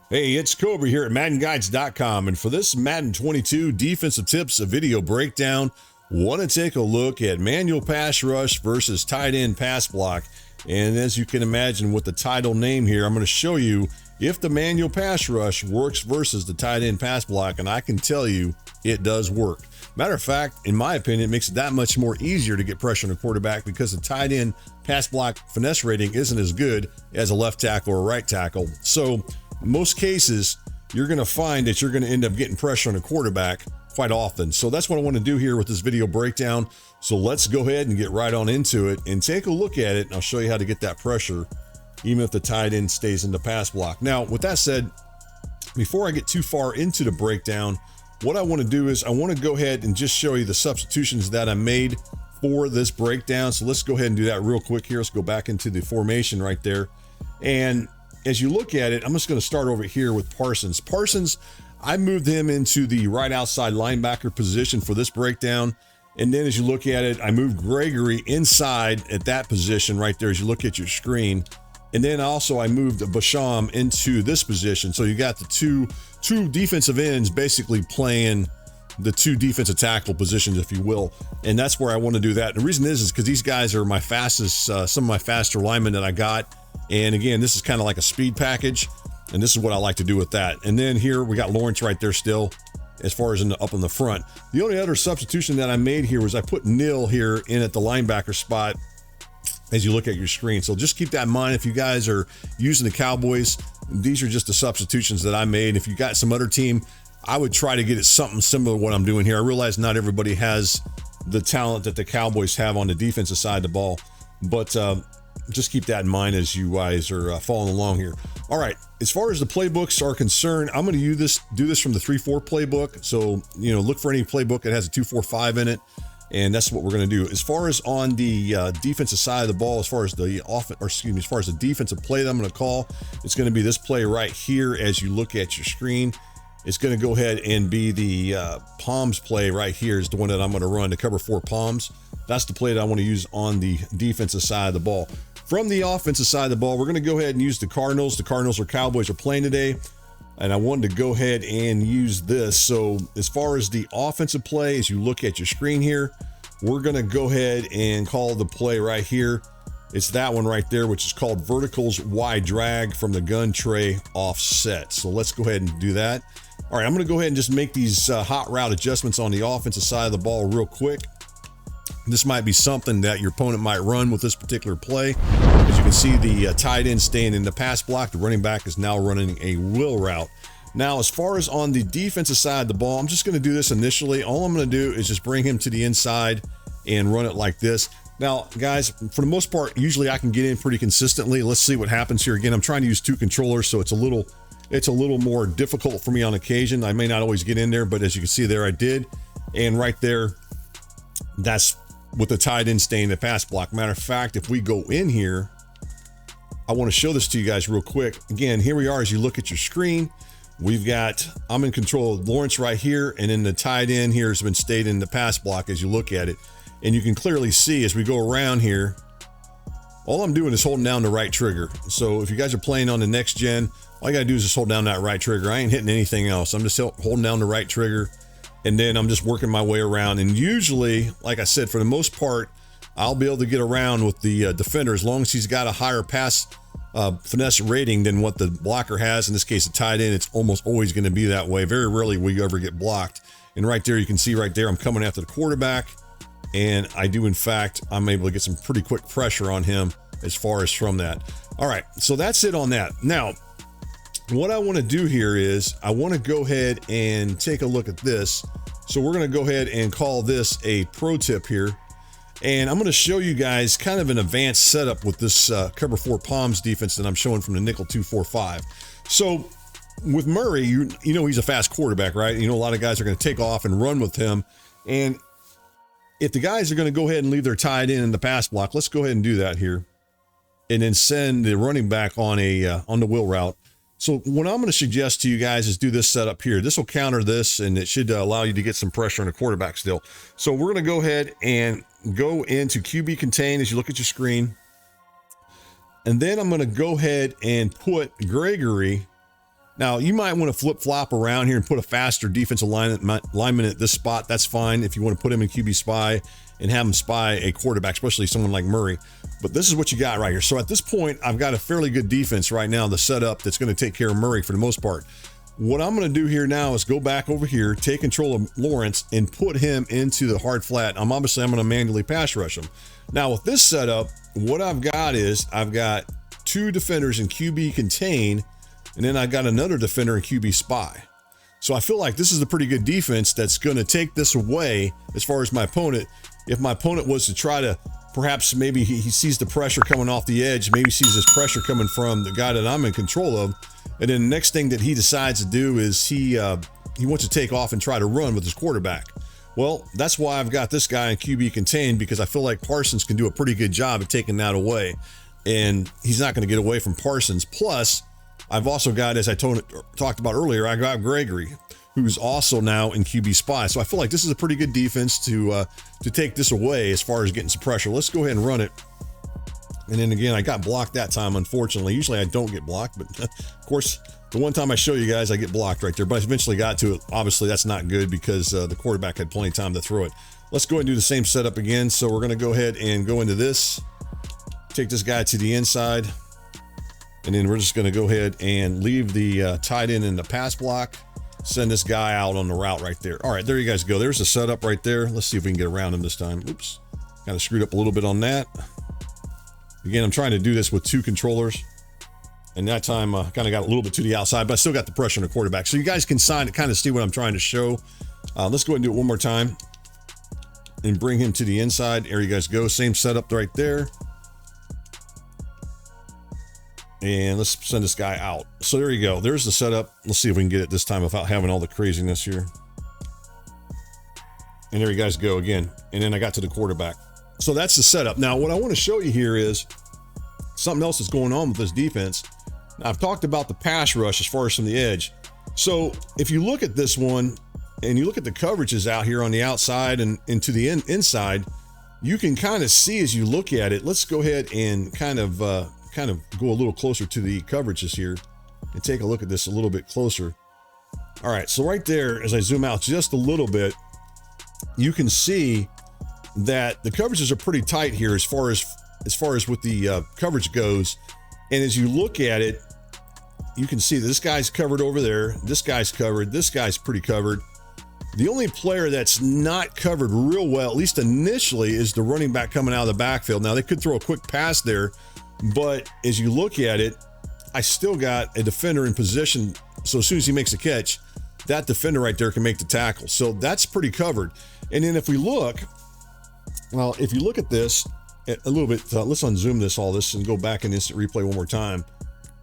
Hey, it's Cobra here at MaddenGuides.com, and for this Madden 22 defensive tips video breakdown, want to take a look at manual pass rush versus tight end pass block. And as you can imagine with the title name here, I'm going to show you if the manual pass rush works versus the tight end pass block, and I can tell you it does work. Matter of fact, in my opinion, it makes it that much more easier to get pressure on a quarterback because the tight end pass block finesse rating isn't as good as a left tackle or right tackle. So in most cases, you're going to find that you're going to end up getting pressure on a quarterback quite often. So that's what I want to do here with this video breakdown. So let's go ahead and get right on into it and take a look at it. And I'll show you how to get that pressure, even if the tight end stays in the pass block. Now, with that said, before I get too far into the breakdown, what I want to do is I want to go ahead and just show you the substitutions that I made for this breakdown. So let's go ahead and do that real quick here. Let's go back into the formation right there. And as you look at it, I'm just going to start over here with Parsons. Parsons, I moved him into the right outside linebacker position for this breakdown. And then as you look at it, I moved Gregory inside at that position right there as you look at your screen. And then also I moved Basham into this position. So you got the two defensive ends basically playing the two defensive tackle positions, if you will. And that's where I want to do that. And the reason is because these guys are my fastest, some of my faster linemen that I got. And again, this is kind of like a speed package. And this is what I like to do with that. And then here we got Lawrence right there still as far as up in the front. The only other substitution that I made here was I put Neal here in at the linebacker spot as you look at your screen. So just keep that in mind if you guys are using the Cowboys. These are just the substitutions that I made. If you got some other team, I would try to get it something similar to what I'm doing here. I realize not everybody has the talent that the Cowboys have on the defensive side of the ball, but just keep that in mind as you guys are following along here. All right, as far as the playbooks are concerned, I'm going to do this from the 3-4 playbook. So, look for any playbook that has a 2-4-5 in it. And that's what we're going to do. As far as on the defensive side of the ball, as far as the as far as the defensive play that I'm going to call, it's going to be this play right here as you look at your screen. It's going to go ahead and be the Palms play right here is the one that I'm going to run to cover 4 Palms. That's the play that I want to use on the defensive side of the ball. From the offensive side of the ball, we're going to go ahead and use the Cardinals. The Cardinals or Cowboys are playing today. And I wanted to go ahead and use this. So as far as the offensive play, as you look at your screen here, we're going to go ahead and call the play right here. It's that one right there, which is called verticals wide drag from the gun tray offset. So let's go ahead and do that. All right, I'm going to go ahead and just make these hot route adjustments on the offensive side of the ball real quick. This might be something that your opponent might run with this particular play. As you can see, the tight end staying in the pass block. The running back is now running a wheel route. Now, as far as on the defensive side of the ball, I'm just going to do this initially. All I'm going to do is just bring him to the inside and run it like this. Now, guys, for the most part, usually I can get in pretty consistently. Let's see what happens here. Again, I'm trying to use 2 controllers, so it's a little more difficult for me on occasion. I may not always get in there, but as you can see there, I did. And right there, that's with the tight end staying in the pass block. Matter of fact, if we go in here, I want to show this to you guys real quick. Again, here we are as you look at your screen. I'm in control of Lawrence right here, and then the tight end here has been stayed in the pass block as you look at it. And you can clearly see as we go around here, all I'm doing is holding down the right trigger. So if you guys are playing on the next gen, all you gotta do is just hold down that right trigger. I ain't hitting anything else. I'm just holding down the right trigger, and then I'm just working my way around. And usually, like I said, for the most part, I'll be able to get around with the defender as long as he's got a higher pass finesse rating than what the blocker has. In this case, the tight end, it's almost always going to be that way. Very rarely will you ever get blocked. And right there, you can see right there, I'm coming after the quarterback. And I do, in fact, I'm able to get some pretty quick pressure on him as far as from that. All right, so that's it on that. Now, what I want to do here is I want to go ahead and take a look at this. So we're going to go ahead and call this a pro tip here. And I'm going to show you guys kind of an advanced setup with this cover 4 Palms defense that I'm showing from the nickel 2-4-5. So with Murray, you know he's a fast quarterback, right? You know a lot of guys are going to take off and run with him. And if the guys are going to go ahead and leave their tight end in the pass block, let's go ahead and do that here. And then send the running back on the wheel route. So what I'm going to suggest to you guys is do this setup here. This will counter this, and it should allow you to get some pressure on the quarterback still. So we're going to go ahead and go into QB contain as you look at your screen. And then I'm going to go ahead and put Gregory Now, you might want to flip-flop around here and put a faster defensive lineman at this spot. That's fine if you want to put him in QB spy and have him spy a quarterback, especially someone like Murray. But this is what you got right here. So at this point, I've got a fairly good defense right now, the setup that's going to take care of Murray for the most part. What I'm going to do here now is go back over here, take control of Lawrence, and put him into the hard flat. I'm going to manually pass rush him. Now, with this setup, what I've got is I've got 2 defenders in QB contain, and then I got another defender in QB spy. So I feel like this is a pretty good defense that's going to take this away as far as my opponent. If my opponent was to try to, perhaps maybe he sees the pressure coming off the edge, maybe sees this pressure coming from the guy that I'm in control of, and then the next thing that he decides to do is he wants to take off and try to run with his quarterback. Well, that's why I've got this guy in QB contained, because I feel like Parsons can do a pretty good job of taking that away, and he's not going to get away from Parsons. Plus, I've also got, as I talked about earlier, I got Gregory, who's also now in QB spy. So I feel like this is a pretty good defense to take this away as far as getting some pressure. Let's go ahead and run it. And then again, I got blocked that time, unfortunately. Usually I don't get blocked, but of course, the one time I show you guys, I get blocked right there. But I eventually got to it. Obviously, that's not good because the quarterback had plenty of time to throw it. Let's go ahead and do the same setup again. So we're going to go ahead and go into this, take this guy to the inside. And then we're just going to go ahead and leave the tight end in the pass block. Send this guy out on the route right there. All right, there you guys go. There's the setup right there. Let's see if we can get around him this time. Oops, kind of screwed up a little bit on that. Again, I'm trying to do this with 2 controllers. And that time kind of got a little bit to the outside, but I still got the pressure on the quarterback. So you guys can kind of see what I'm trying to show. Let's go ahead and do it one more time. And bring him to the inside. There you guys go. Same setup right there. And let's send this guy out. So there you go. There's the setup. Let's see if we can get it this time without having all the craziness here. And there you guys go again. And then I got to the quarterback. So that's the setup. Now, what I want to show you here is something else that's going on with this defense. Now, I've talked about the pass rush as far as from the edge. So if you look at this one and you look at the coverages out here on the outside and into the inside, you can kind of see as you look at it. Let's go ahead and kind of go a little closer to the coverages here and take a look at this a little bit closer. All right, so right there, as I zoom out just a little bit, you can see that the coverages are pretty tight here as far as what the coverage goes. And as you look at it, you can see that this guy's covered over there. This guy's covered. This guy's pretty covered. The only player that's not covered real well, at least initially, is the running back coming out of the backfield. Now, they could throw a quick pass there, but as you look at it, I still got a defender in position. So as soon as he makes a catch, that defender right there can make the tackle. So that's pretty covered. And then if we look, well, if you look at this a little bit, let's unzoom all this and go back and instant replay one more time.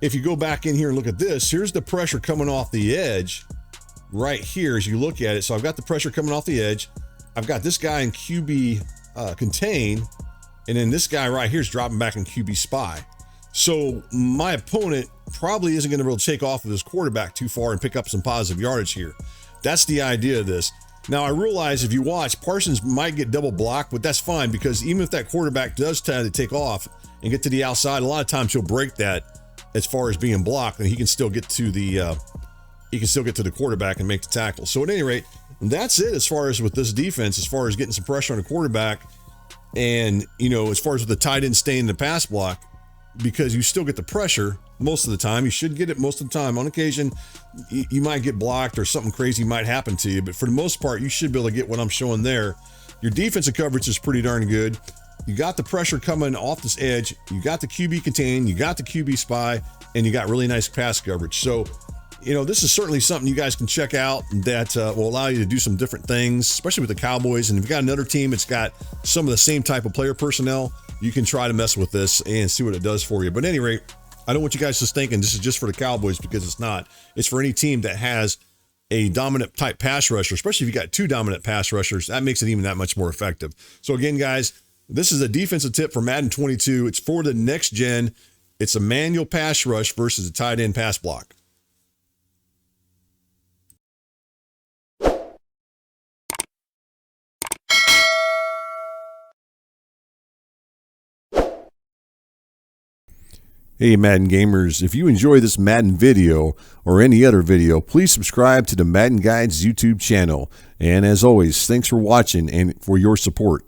If you go back in here and look at this, here's the pressure coming off the edge right here as you look at it. So I've got the pressure coming off the edge. I've got this guy in QB contain, and then this guy right here is dropping back in QB spy. So my opponent probably isn't going to be able to take off with his quarterback too far and pick up some positive yardage here. That's the idea of this. Now, I realize if you watch, Parsons might get double blocked, but that's fine because even if that quarterback does try to take off and get to the outside, a lot of times he'll break that as far as being blocked, and he can still get to the quarterback and make the tackle. So at any rate, that's it as far as with this defense, as far as getting some pressure on the quarterback, and as far as with the tight end staying in the pass block, because you still get the pressure most of the time. You should get it most of the time. On occasion, you might get blocked or something crazy might happen to you, but for the most part, you should be able to get what I'm showing there. Your defensive coverage is pretty darn good. You got the pressure coming off this edge. You got the QB contain. You got the QB spy, and you got really nice pass coverage. So, this is certainly something you guys can check out that will allow you to do some different things, especially with the Cowboys. And if you've got another team that's got some of the same type of player personnel, you can try to mess with this and see what it does for you. But at any rate, I don't want you guys just thinking this is just for the Cowboys, because it's not. It's for any team that has a dominant type pass rusher, especially if you got 2 dominant pass rushers. That makes it even that much more effective. So again, guys, this is a defensive tip for Madden 22. It's for the next gen. It's a manual pass rush versus a tight end pass block. Hey Madden gamers, if you enjoy this Madden video or any other video, please subscribe to the Madden Guides YouTube channel. And as always, thanks for watching and for your support.